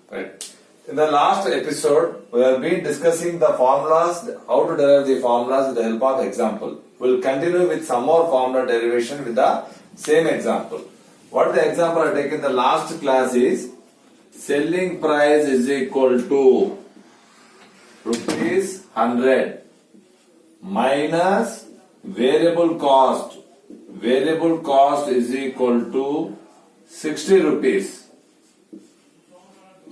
Right. In the last episode, we have been discussing the formulas, how to derive the formulas with the help of example. We will continue with some more formula derivation with the same example. What the example I taken in the last class is selling price is equal to rupees 100 minus variable cost. Variable cost is equal to 60 rupees.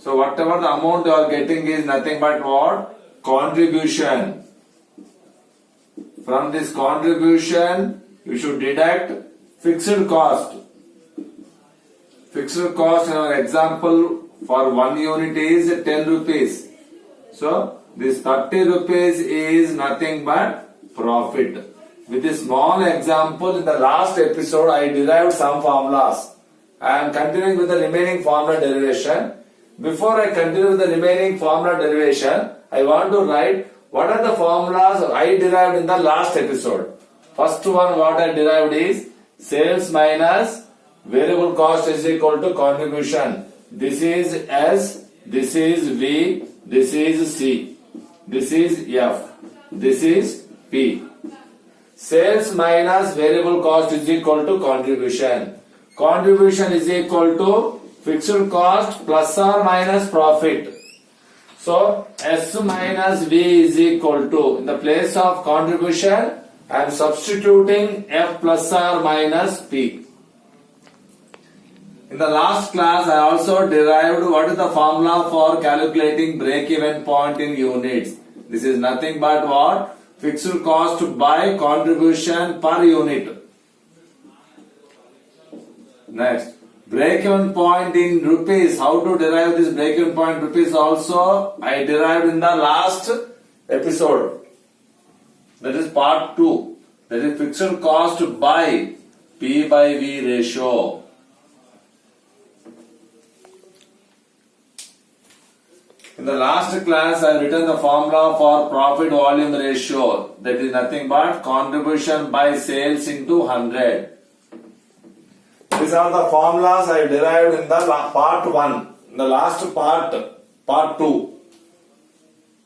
So whatever the amount you are getting is nothing but what? Contribution. From this contribution, you should deduct fixed cost. Fixed cost in our example for 1 unit is 10 rupees. So this 30 rupees is nothing but profit. With this small example in the last episode, I derived some formulas. I am continuing with the remaining formula derivation. Before I continue with the remaining formula derivation, I want to write what are the formulas I derived in the last episode. First one what I derived is sales minus variable cost is equal to contribution. This is S, this is V, this is C, this is F, this is P. Sales minus variable cost is equal to contribution. Contribution is equal to fixed cost plus or minus profit. So S minus V is equal to, in the place of contribution, I am substituting F plus or minus P. In the last class, I also derived what is the formula for calculating break-even point in units. This is nothing but what? Fixed cost by contribution per unit. Next. Break-even point in rupees. How to derive this break-even point in rupees also I derived in the last episode. That is part 2. That is fixed cost by P by V ratio. In the last class I have written the formula for profit volume ratio. That is nothing but contribution by sales into 100. These are the formulas I derived in the part 1, in the last part 2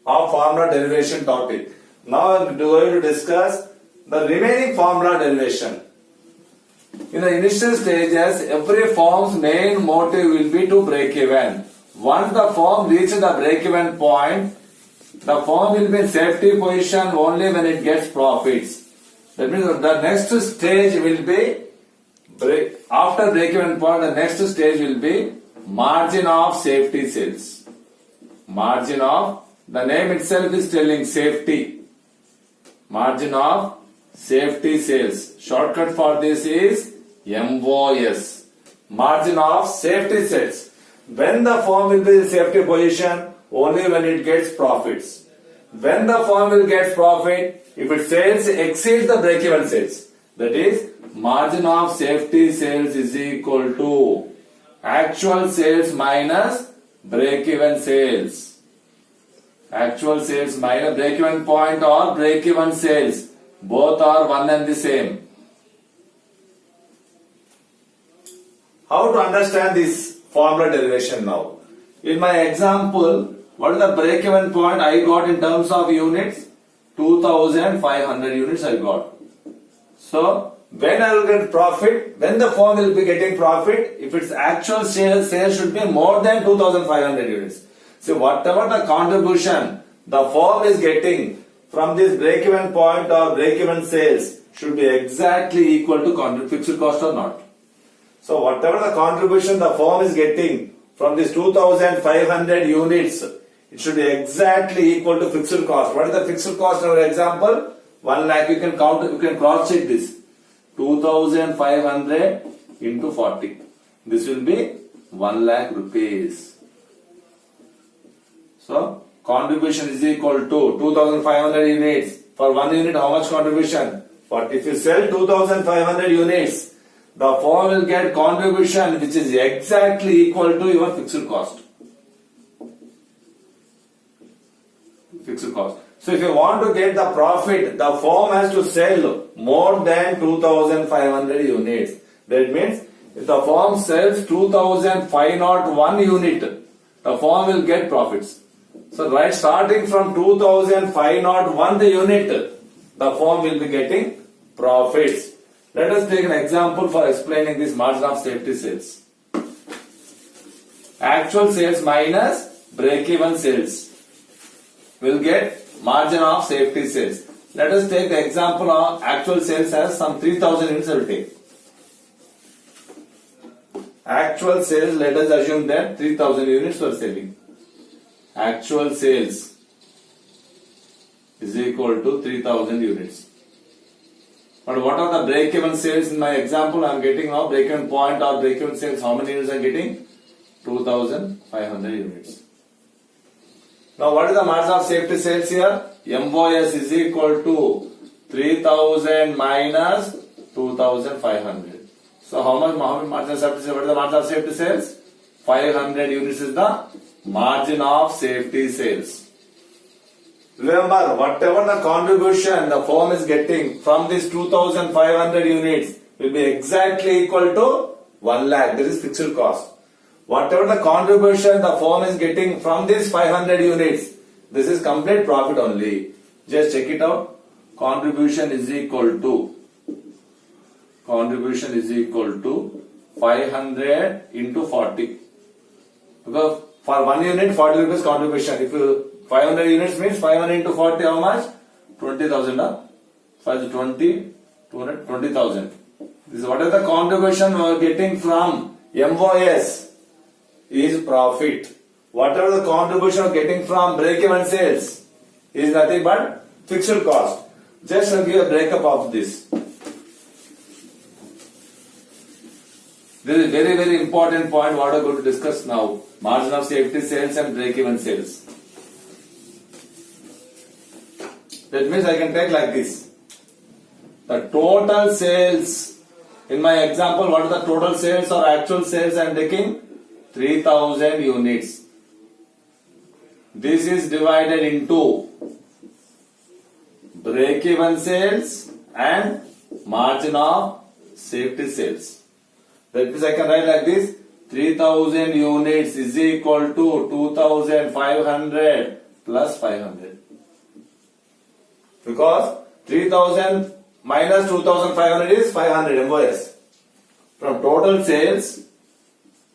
of formula derivation topic. Now I am going to discuss the remaining formula derivation. In the initial stages, every firm's main motive will be to break even. Once the firm reaches the break even point, the firm will be in safety position only when it gets profits. That means the next stage will be after break-even point, the next stage will be margin of safety sales. Margin of, the name itself is telling safety. Margin of safety sales. Shortcut for this is MOS. Margin of safety sales. When the firm will be in safety position, only when it gets profits. When the firm will get profit, if its sales exceeds the break-even sales, that is, margin of safety sales is equal to actual sales minus break-even sales. Actual sales minus break-even point or break-even sales. Both are one and the same. How to understand this formula derivation now? In my example, what is the break-even point I got in terms of units? 2500 units I got. So, when I will get profit, when the firm will be getting profit, if its actual sales should be more than 2500 units. So whatever the contribution the firm is getting from this break-even point or break-even sales should be exactly equal to fixed cost or not. So whatever the contribution the firm is getting from this 2500 units, it should be exactly equal to fixed cost. What is the fixed cost in our example? 1 lakh. You can count, you can cross check this. 2500 into 40. This will be 1 lakh rupees. So, contribution is equal to 2500 units. For 1 unit, how much contribution? 40. If you sell 2500 units, the firm will get contribution which is exactly equal to your fixed cost. Fixed cost. So if you want to get the profit, the firm has to sell more than 2500 units. That means if the firm sells 2501 unit, the the firm will get profits. So right, starting from 2,501 the unit, the firm will be getting profits. Let us take an example for explaining this margin of safety sales. Actual sales minus break-even sales will get margin of safety sales. Let us take the example of actual sales as some 3,000 units I will take. Actual sales, let us assume that 3,000 units were selling. Actual sales is equal to 3,000 units. But what are the break-even sales in my example? I am getting now break-even point or break-even sales. How many units I am getting? 2,500 units. Now what is the margin of safety sales here? MOS is equal to 3,000 minus 2,500. So how much margin of safety sales? What is the margin of safety sales? 500 units is the margin of safety sales. Remember, whatever the contribution the firm is getting from this 2,500 units will be exactly equal to 1 lakh. This is fixed cost. Whatever the contribution the firm is getting from this 500 units, this is complete profit only. Just check it out. Contribution is equal to 500 into 40. Because for 1 unit 40 rupees contribution. If you 500 units means 500 into 40 how much? 20,000. So 20,000. This is what is the contribution we are getting from MOS is profit. Whatever the contribution we are getting from break-even sales is nothing but fixed cost. Just to give a breakup of this. This is very, very important point what we are going to discuss now. Margin of safety sales and break-even sales. That means I can take like this. The total sales, in my example, what are the total sales or actual sales I am taking? 3,000 units. This is divided into break-even sales and margin of safety sales. That means I can write like this. 3,000 units is equal to 2,500 plus 500. Because 3,000 minus 2,500 is 500 MOS. From total sales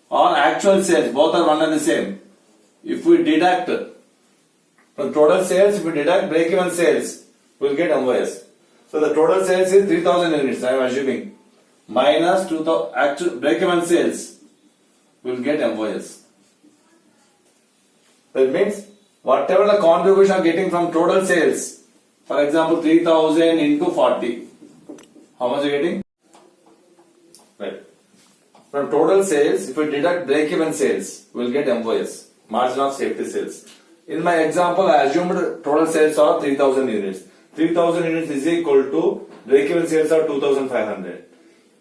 or actual sales, both are one and the same. If we deduct from total sales, if we deduct break-even sales, we will get MOS. So the total sales is 3,000 units, I am assuming. Minus 2,000 actual break-even sales, we will get MOS. That means whatever the contribution I am getting from total sales, for example 3,000 into 40, how much are you getting? Right. From total sales, if we deduct break-even sales, we will get MOS, margin of safety sales. In my example, I assumed total sales of 3,000 units. 3,000 units is equal to break-even sales of 2,500.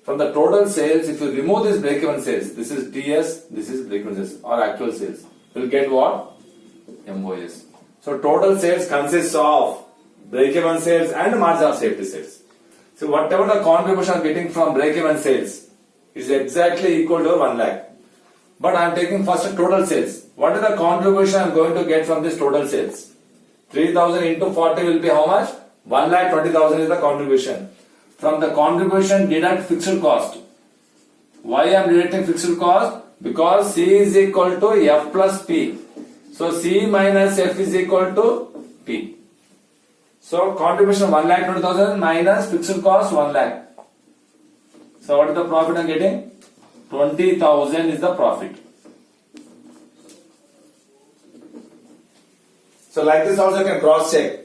From the total sales, if you remove this break-even sales, this is TS, this is break-even sales or actual sales, we will get what? MOS. So total sales consists of break-even sales and margin of safety sales. So whatever the contribution I am getting from break-even sales is exactly equal to 1 lakh. But I am taking first total sales. What is the contribution I am going to get from this total sales? 3,000 into 40 will be how much? 1,20,000 is the contribution. From the contribution deduct fixed cost. Why I am deducting fixed cost? Because C is equal to F plus P. So C minus F is equal to P. So contribution 1,20,000 minus fixed cost 1 lakh. So what is the profit I am getting? 20,000 is the profit. So like this also you can cross check.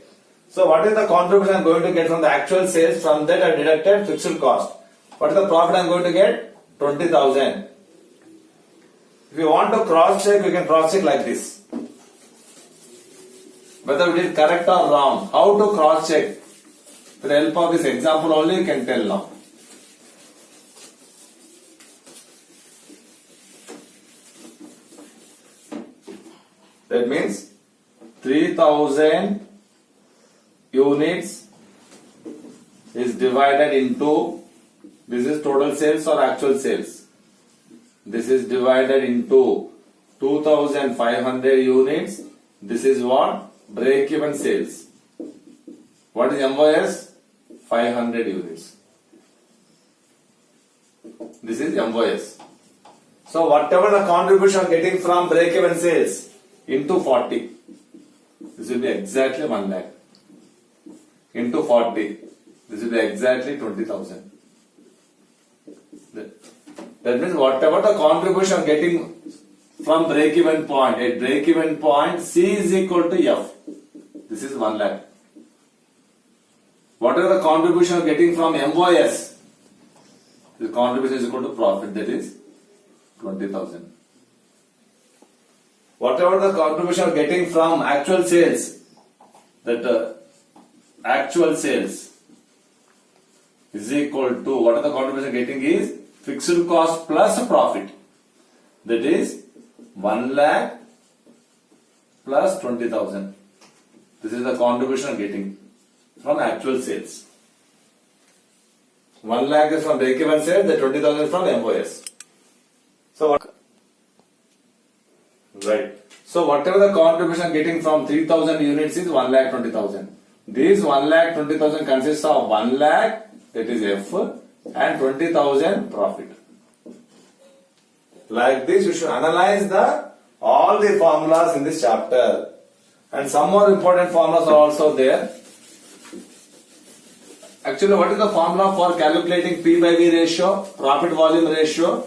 So what is the contribution I am going to get from the actual sales? From that I deducted fixed cost. What is the profit I am going to get? 20,000. If you want to cross check, you can cross check like this. Whether we did correct or wrong. How to cross check? With the help of this example only you can tell now. That means 3,000 units is divided into, this is total sales or actual sales. This is divided into 2,500 units. This is what? Break-even sales. What is MOS? 500 units. This is MOS. So whatever the contribution getting from break-even sales into 40. This will be exactly 1 lakh. Into 40. This will be exactly 20,000. That means whatever the contribution getting from break-even point, at break-even point C is equal to F. This is 1 lakh. Whatever the contribution getting from MOS, the contribution is equal to profit, that is 20,000. Whatever the contribution getting from actual sales, that actual sales is equal to, what are the contribution getting is fixed cost plus profit, that is 1 lakh plus 20,000. This is the contribution getting from actual sales. 1 lakh is from break-even sales, the 20,000 is from MOS. So what? Right. So whatever the contribution getting from 3,000 units is 1 lakh 20,000. This 1 lakh 20,000 consists of 1 lakh, that is F, and 20,000 profit. Like this, you should analyze all the formulas in this chapter. And some more important formulas are also there. Actually, what is the formula for calculating P by V ratio, profit volume ratio,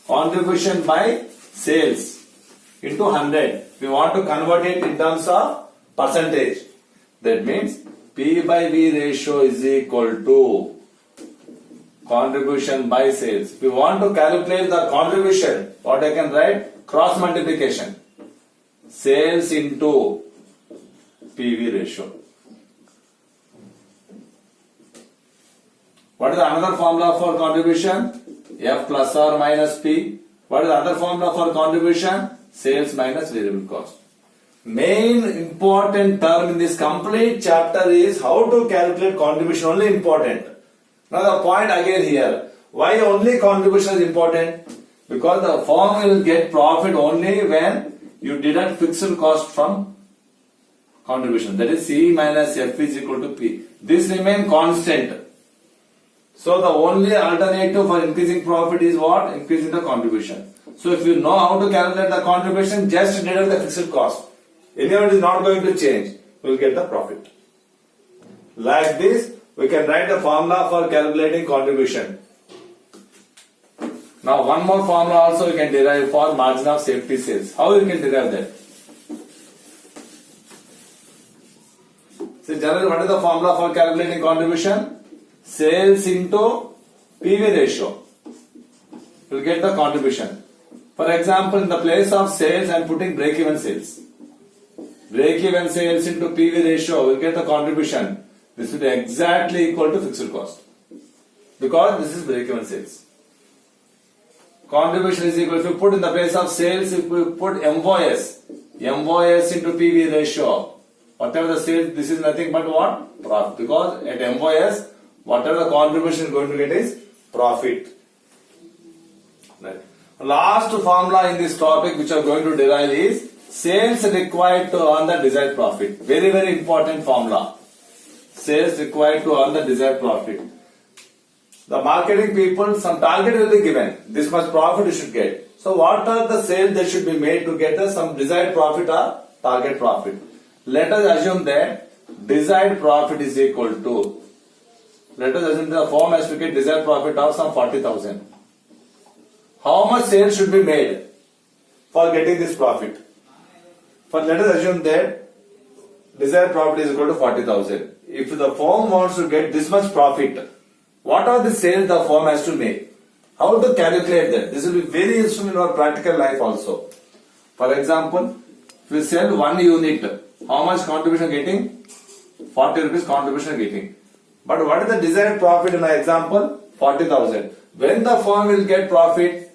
contribution by sales into 100? We want to convert it in terms of percentage. That means P by V ratio is equal to contribution by sales. If we want to calculate the contribution, what I can write? Cross multiplication. Sales into PV ratio. What is another formula for contribution? F plus or minus P. What is the other formula for contribution? Sales minus variable cost. Main important term in this complete chapter is how to calculate contribution, only important. Now the point again here, why only contribution is important? Because the firm will get profit only when you deduct fixed cost from contribution. That is C minus F is equal to P. This remains constant. So the only alternative for increasing profit is what? Increasing the contribution. So if you know how to calculate the contribution, just deduct the fixed cost. Anyway, it is not going to change. We will get the profit. Like this, we can write the formula for calculating contribution. Now one more formula also we can derive for margin of safety sales. How you can derive that? So generally, what is the formula for calculating contribution? Sales into PV ratio. You will get the contribution. For example, in the place of sales, I am putting break-even sales. Break-even sales into PV ratio, we will get the contribution. This will be exactly equal to fixed cost. Because this is break-even sales. Contribution is equal, if you put in the place of sales, if you put MOS into PV ratio, whatever the sales, this is nothing but what? Profit. Because at MOS, whatever the contribution is going to get is profit. Right. Last formula in this topic which I am going to derive is sales required to earn the desired profit. Very, very important formula. Sales required to earn the desired profit. The marketing people, some target will be given. This much profit you should get. So what are the sales that should be made to get some desired profit or target profit? Let us assume that desired profit is equal to, let us assume the firm has to get desired profit of some 40,000. How much sales should be made for getting this profit? Let us assume that desired profit is equal to 40,000. If the firm wants to get this much profit, what are the sales the firm has to make? How to calculate that? This will be very useful in our practical life also. For example, if we sell 1 unit, how much contribution getting? 40 rupees contribution getting. But what is the desired profit in my example? 40,000. When the firm will get profit,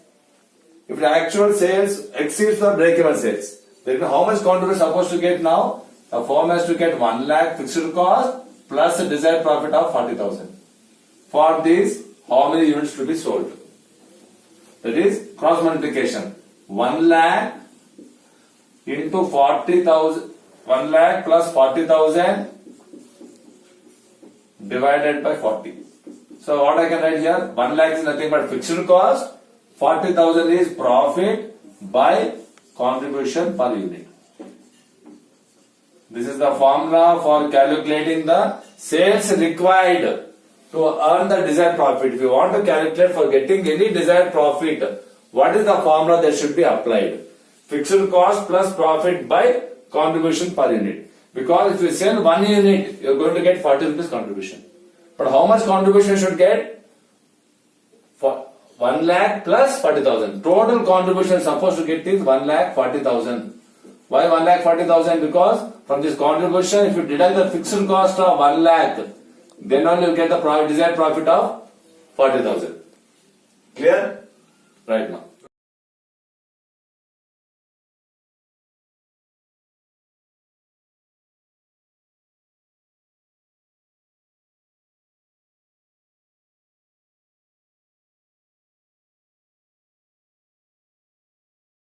if the actual sales exceeds the break-even sales, then how much contribution supposed to get now? The firm has to get 1 lakh fixed cost plus a desired profit of 40,000. For this, how many units to be sold? That is cross multiplication. 1 lakh into 40,000, 1 lakh plus 40,000 divided by 40. So what I can write here, 1 lakh is nothing but fixed cost, 40,000 is profit by contribution per unit. This is the formula for calculating the sales required to earn the desired profit. If you want to calculate for getting any desired profit, what is the formula that should be applied? Fixed cost plus profit by contribution per unit. Because if you sell 1 unit, you are going to get 40 rupees contribution. But how much contribution you should get? For 1 lakh plus 40,000. Total contribution supposed to get is 1 lakh 40,000. Why 1 lakh 40,000? Because from this contribution, if you deduct the fixed cost of 1 lakh, then only you get the desired profit of 40,000. Clear? Right now.